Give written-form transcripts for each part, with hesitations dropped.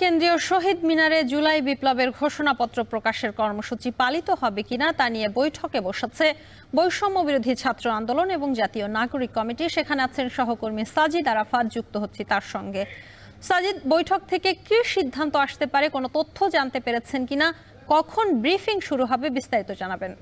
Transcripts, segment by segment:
কেন্দ্রীয় শহীদ মিনারে জুলাই বিপ্লবের ঘোষণাপত্র প্রকাশের কর্মসূচি পালিত হবে কিনা তা নিয়ে বৈঠকে বসেছে বৈষম্য বিরোধী ছাত্র আন্দোলন এবং জাতীয় নাগরিক কমিটি। সেখানে আছেন সহকর্মী সাজিদ আরাফাত, যুক্ত হচ্ছি তার সঙ্গে। সাজিদ, বৈঠক থেকে কি সিদ্ধান্ত আসতে পারে, কোনো তথ্য জানতে পেরেছেন কিনা, কখন ব্রিফিং শুরু হবে, বিস্তারিত জানাবেন।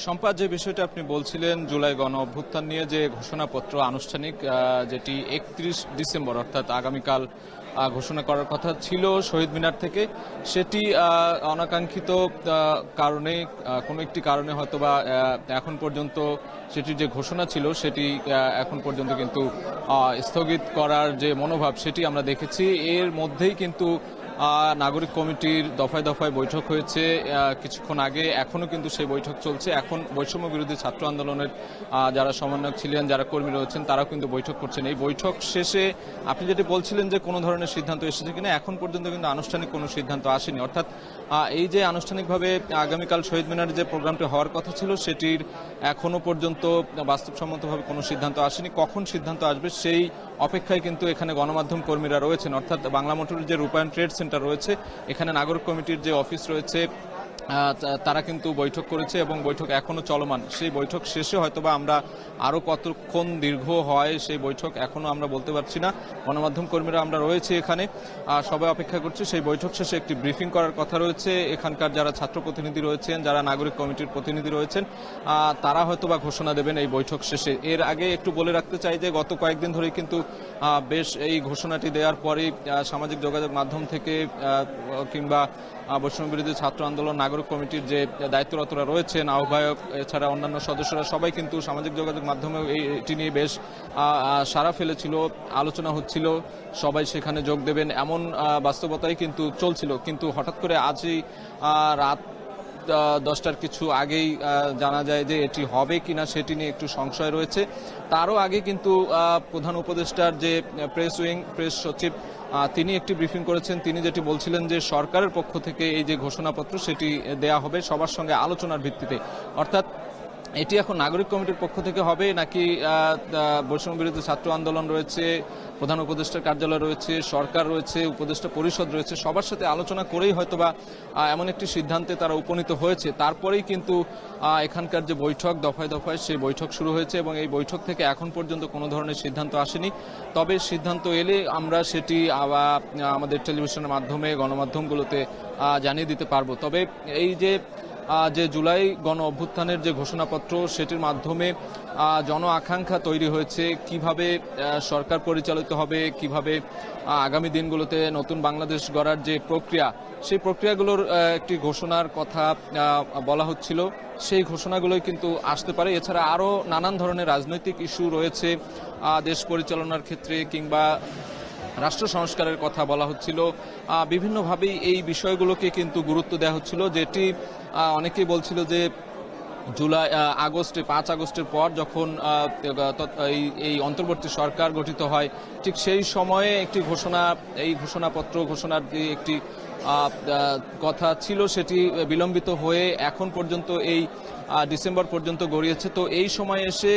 সম্পাদ, যে বিষয়টা আপনি বলছিলেন জুলাই গণ অভ্যুত্থান নিয়ে যে ঘোষণাপত্র আনুষ্ঠানিক, যেটি 31 ডিসেম্বর অর্থাৎ আগামীকাল ঘোষণা করার কথা ছিল শহীদ মিনার থেকে, সেটি অনাকাঙ্ক্ষিত কারণে কোনো একটি কারণে হয়তোবা এখন পর্যন্ত সেটির যে ঘোষণা ছিল সেটি এখন পর্যন্ত কিন্তু স্থগিত করার যে মনোভাব সেটি আমরা দেখেছি। এর মধ্যেই কিন্তু নাগরিক কমিটির দফায় দফায় বৈঠক হয়েছে কিছুক্ষণ আগে, এখনো কিন্তু সেই বৈঠক চলছে। এখন বৈষম্য বিরোধী ছাত্র আন্দোলনের যারা সমন্বয়ক ছিলেন, যারা কর্মী রয়েছেন, তারাও কিন্তু বৈঠক করছেন। এই বৈঠক শেষে আপনি যেটি বলছিলেন যে কোনো ধরনের সিদ্ধান্ত এসেছে কিনা, এখন পর্যন্ত কিন্তু আনুষ্ঠানিক কোনো সিদ্ধান্ত আসেনি। অর্থাৎ এই যে আনুষ্ঠানিকভাবে আগামীকাল শহীদ মিনারের যে প্রোগ্রামটি হওয়ার কথা ছিল সেটির এখনো পর্যন্ত বাস্তবসম্মতভাবে কোনো সিদ্ধান্ত আসেনি। কখন সিদ্ধান্ত আসবে সেই অপেক্ষায় কিন্তু এখানে গণমাধ্যম কর্মীরা রয়েছেন। অর্থাৎ বাংলা মোটরের যে রূপায়ণ ট্রেড সেন্টার রয়েছে, এখানে নাগরিক কমিটির যে অফিস রয়েছে, তারা কিন্তু বৈঠক করেছে এবং বৈঠক এখনো চলমান। সেই বৈঠক শেষে হয়তোবা আমরা আরো কতক্ষণ দীর্ঘ হয় সেই বৈঠক এখনো আমরা বলতে পারছি না। গণমাধ্যম কর্মীরা আমরা রয়েছে এখানে, সবাই অপেক্ষা করছি। সেই বৈঠক শেষে একটি ব্রিফিং করার কথা রয়েছে। এখানকার যারা ছাত্র প্রতিনিধি রয়েছেন, যারা নাগরিক কমিটির প্রতিনিধি রয়েছেন, তারা হয়তোবা ঘোষণা দেবেন এই বৈঠক শেষে। এর আগে একটু বলে রাখতে চাই যে গত কয়েকদিন ধরে কিন্তু বেশ এই ঘোষণাটি দেওয়ার পরেই সামাজিক যোগাযোগ মাধ্যম থেকে কিংবা বৈষম্য বিরোধী ছাত্র আন্দোলন নাগরিক কমিটির যে দায়িত্বরতরা রয়েছেন, আহ্বায়ক এছাড়া অন্যান্য সদস্যরা সবাই কিন্তু সামাজিক যোগাযোগ মাধ্যমেও এটি নিয়ে বেশ সাড়া ফেলেছিল, আলোচনা হচ্ছিল, সবাই সেখানে যোগ দেবেন এমন বাস্তবতাই কিন্তু চলছিল। কিন্তু হঠাৎ করে আজই রাত 10টার কিছু আগেই জানা যায় যে এটি হবে কিনা সেটি নিয়ে একটু সংশয় রয়েছে। তারও আগে কিন্তু প্রধান উপদেষ্টার যে প্রেস সচিব, তিনি একটি ব্রিফিং করেছেন। তিনি যেটি বলছিলেন যে সরকারের পক্ষ থেকে এই যে ঘোষণাপত্র সেটি দেয়া হবে সবার সঙ্গে আলোচনার ভিত্তিতে। অর্থাৎ এটি এখন নাগরিক কমিটির পক্ষ থেকে হবে নাকি বৈষম্য বিরোধী ছাত্র আন্দোলন রয়েছে, প্রধান উপদেষ্টার কার্যালয় রয়েছে, সরকার রয়েছে, উপদেষ্টা পরিষদ রয়েছে, সবার সাথে আলোচনা করেই হয়তোবা এমন একটি সিদ্ধান্তে তারা উপনীত হয়েছে। তারপরেই কিন্তু এখানকার যে বৈঠক দফায় দফায় সেই বৈঠক শুরু হয়েছে এবং এই বৈঠক থেকে এখন পর্যন্ত কোনো ধরনের সিদ্ধান্ত আসেনি। তবে সিদ্ধান্ত এলে আমরা সেটি আমাদের টেলিভিশনের মাধ্যমে গণমাধ্যমগুলোতে জানিয়ে দিতে পারবো। তবে এই যে জুলাই গণ অভ্যুত্থানের যে ঘোষণাপত্র সেটির মাধ্যমে জন আকাঙ্ক্ষা তৈরি হয়েছে, কিভাবে সরকার পরিচালিত হবে, কিভাবে আগামী দিনগুলোতে নতুন বাংলাদেশ গড়ার যে প্রক্রিয়া, সেই প্রক্রিয়াগুলোর একটি ঘোষণার কথা বলা হচ্ছিল। সেই ঘোষণাগুলোই কিন্তু আসতে পারে। এছাড়া আরও নানান ধরনের রাজনৈতিক ইস্যু রয়েছে দেশ পরিচালনার ক্ষেত্রে, কিংবা রাষ্ট্র সংস্কারের কথা বলা হচ্ছিল। বিভিন্নভাবেই এই বিষয়গুলোকে কিন্তু গুরুত্ব দেওয়া হচ্ছিল, যেটি অনেকেই বলছিল যে আগস্টে 5 আগস্টের পর যখন এই অন্তর্বর্তী সরকার গঠিত হয়, ঠিক সেই সময়ে একটি ঘোষণাপত্র ঘোষণার যে একটি কথা ছিল সেটি বিলম্বিত হয়ে এখন পর্যন্ত এই ডিসেম্বর পর্যন্ত গড়িয়েছে। তো এই সময় এসে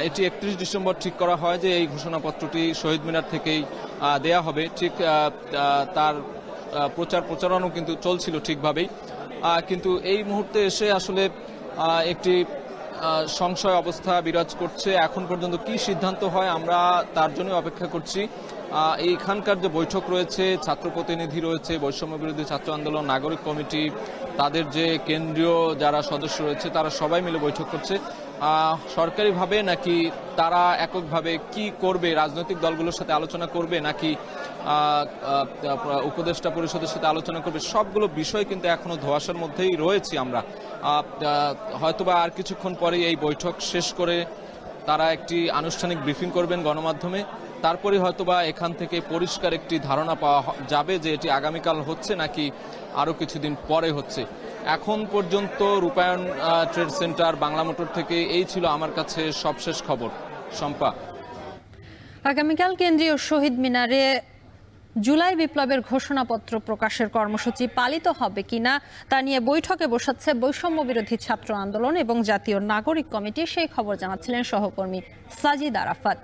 এটি 31 ডিসেম্বর ঠিক করা হয় যে এই ঘোষণাপত্রটি শহীদ মিনার থেকেই দেয়া হবে। ঠিক তার প্রচারণাও কিন্তু চলছিল ঠিকভাবেই। কিন্তু এই মুহূর্তে এসে আসলে একটি সংশয় অবস্থা বিরাজ করছে। এখন পর্যন্ত কি সিদ্ধান্ত হয় আমরা তার জন্য অপেক্ষা করছি। এইখানকার যে বৈঠক রয়েছে, ছাত্র প্রতিনিধি রয়েছে, বৈষম্য বিরোধী ছাত্র আন্দোলন নাগরিক কমিটি, তাদের যে কেন্দ্রীয় যারা সদস্য রয়েছে, তারা সবাই মিলে বৈঠক করছে। সরকারিভাবে নাকি তারা এককভাবে কি করবে, রাজনৈতিক দলগুলোর সাথে আলোচনা করবে নাকি উপদেষ্টা পরিষদের সাথে আলোচনা করবে, সবগুলো বিষয় কিন্তু এখনো ধোঁয়াশার মধ্যেই রয়েছি আমরা। হয়তোবা আর কিছুক্ষণ পরেই এই বৈঠক শেষ করে তারা একটি আনুষ্ঠানিক ব্রিফিং করবেন গণমাধ্যমে। তারপরে হয়তোবা এখান থেকে পরিষ্কার একটি ধারণা পাওয়া যাবে যে এটি আগামীকাল হচ্ছে নাকি আরও কিছুদিন পরে হচ্ছে। এখন পর্যন্ত রূপায়ণ ট্রেড সেন্টার, বাংলা মোটর থেকে এই ছিল আমার কাছে সবশেষ খবর। শম্পা, আগামীকাল কেন্দ্রীয় শহীদ মিনারে জুলাই বিপ্লবের ঘোষণাপত্র প্রকাশের কর্মসূচি পালিত হবে কিনা তা নিয়ে বৈঠকে বসাচ্ছে বৈষম্য বিরোধী ছাত্র আন্দোলন এবং জাতীয় নাগরিক কমিটি, সেই খবর জানাচ্ছিলেন সহকর্মী সাজিদ আরাফাত।